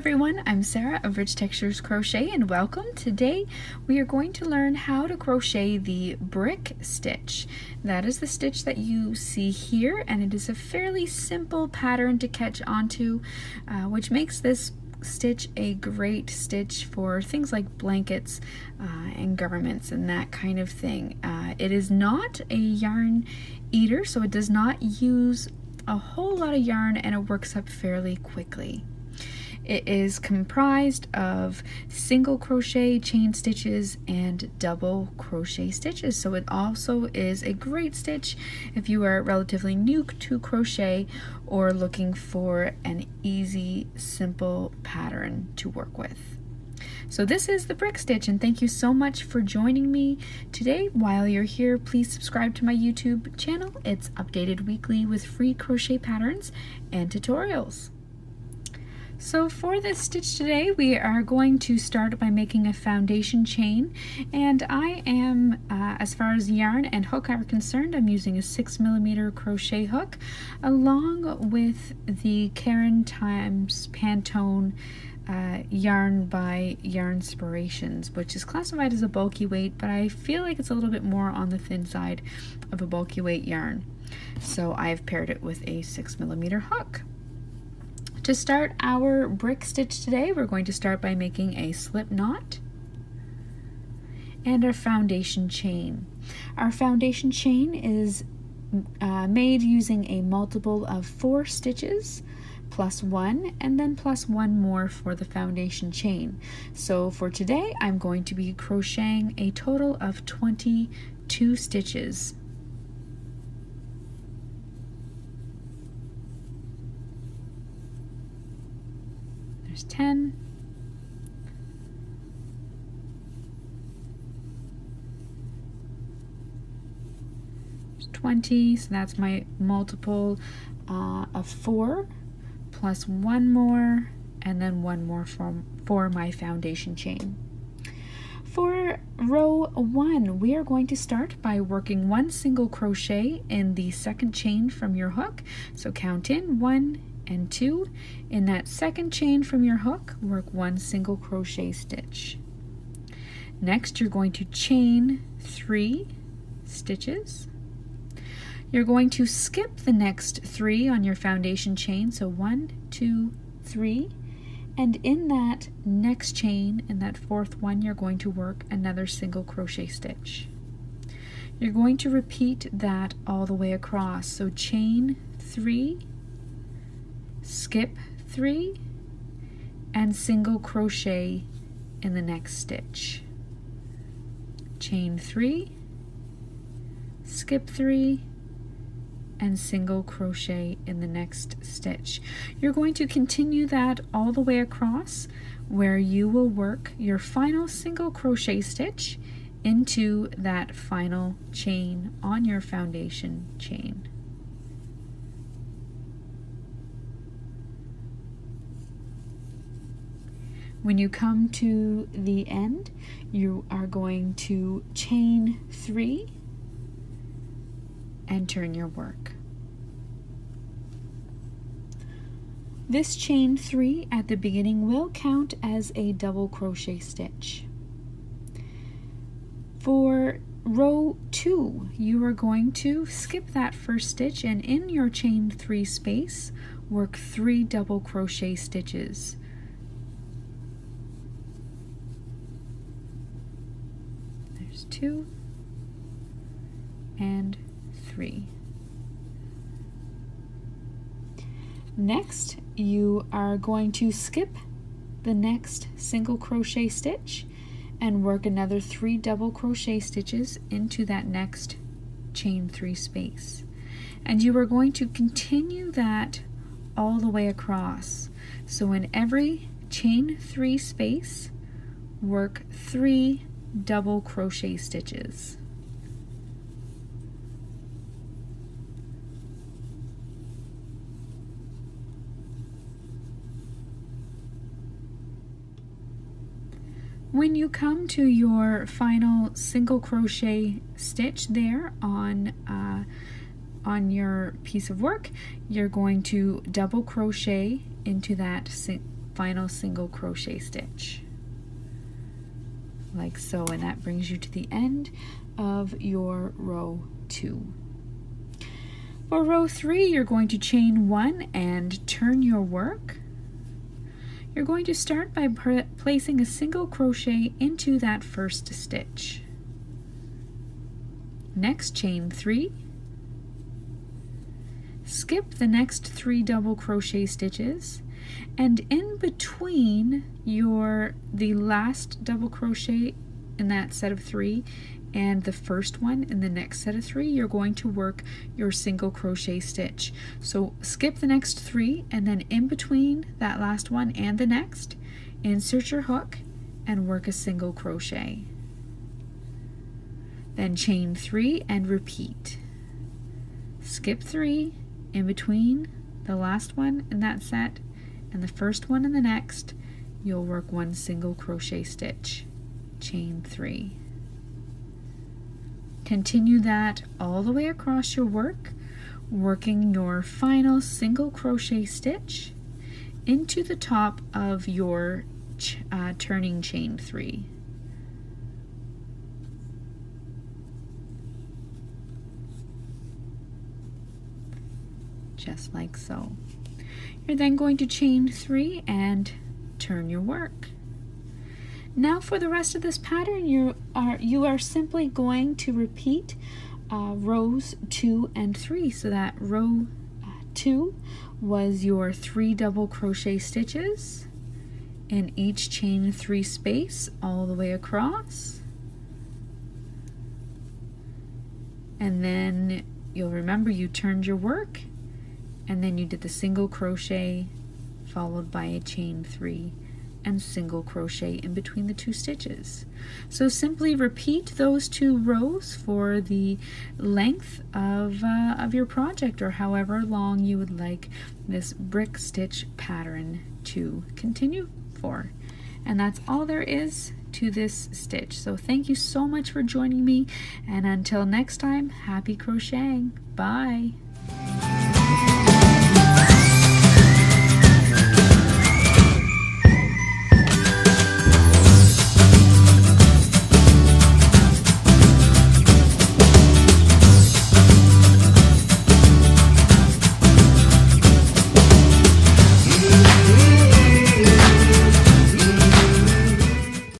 everyone, I'm Sarah of Rich Textures Crochet and welcome. Today we are going to learn how to crochet the brick stitch. That is the stitch that you see here, and it is a fairly simple pattern to catch onto, which makes this stitch a great stitch for things like blankets and garments and that kind of thing. It is not a yarn eater, so it does not use a whole lot of yarn and it works up fairly quickly. It is comprised of single crochet, chain stitches, and double crochet stitches. So it also is a great stitch if you are relatively new to crochet or looking for an easy, simple pattern to work with. So this is the brick stitch, and thank you so much for joining me today. While you're here, please subscribe to my YouTube channel. It's updated weekly with free crochet patterns and tutorials. So for this stitch today, we are going to start by making a foundation chain, and I am, as far as yarn and hook are concerned, I'm using a 6mm crochet hook along with the Caron x Pantone yarn by Yarnspirations, which is classified as a bulky weight, but I feel like it's a little bit more on the thin side of a bulky weight yarn. So I've paired it with a 6mm hook. To start our brick stitch today, we're going to start by making a slip knot and our foundation chain. Our foundation chain is made using a multiple of 4 stitches plus 1 and then plus 1 more for the foundation chain. So for today, I'm going to be crocheting a total of 22 stitches. There's 10, there's 20, so that's my multiple of 4, plus 1 more, and then 1 more for my foundation chain. For row 1, we are going to start by working 1 single crochet in the second chain from your hook. So count in 1 and 2. In that second chain from your hook, work 1 single crochet stitch. Next, you're going to chain 3 stitches. You're going to skip the next 3 on your foundation chain, so 1, 2, 3, and in that next chain, in that 4th one, you're going to work another single crochet stitch. You're going to repeat that all the way across, so chain 3, skip 3, and single crochet in the next stitch. Chain 3, skip 3, and single crochet in the next stitch. You're going to continue that all the way across, where you will work your final single crochet stitch into that final chain on your foundation chain. When you come to the end, you are going to chain 3 and turn your work. This chain 3 at the beginning will count as a double crochet stitch. For row 2, you are going to skip that first stitch and in your chain 3 space, work 3 double crochet stitches. There's 2 and 3. Next, you are going to skip the next single crochet stitch and work another 3 double crochet stitches into that next chain 3 space. And you are going to continue that all the way across. So in every chain 3 space, work 3 double crochet stitches. When you come to your final single crochet stitch there on your piece of work, you're going to double crochet into that final single crochet stitch, like so, and that brings you to the end of your row 2. For row 3, you're going to chain 1 and turn your work. You're going to start by placing a single crochet into that first stitch. Next, chain 3. Skip the next 3 double crochet stitches, and in between the last double crochet in that set of 3 and the first one in the next set of 3, you're going to work your single crochet stitch. So skip the next 3, and then in between that last one and the next, insert your hook and work a single crochet. Then chain 3 and repeat. Skip 3, in between the last one in that set and the first one in the next, you'll work 1 single crochet stitch. Chain 3. Continue that all the way across your work, working your final single crochet stitch into the top of your turning chain 3. Just like so. You're then going to chain 3 and turn your work. Now for the rest of this pattern, you are simply going to repeat rows 2 and 3. So that row 2 was your 3 double crochet stitches in each chain 3 space all the way across. And then you'll remember you turned your work, and then you did the single crochet followed by a chain 3 and single crochet in between the 2 stitches. So simply repeat those 2 rows for the length of your project, or however long you would like this brick stitch pattern to continue for. And that's all there is to this stitch. So thank you so much for joining me, and until next time, happy crocheting. Bye.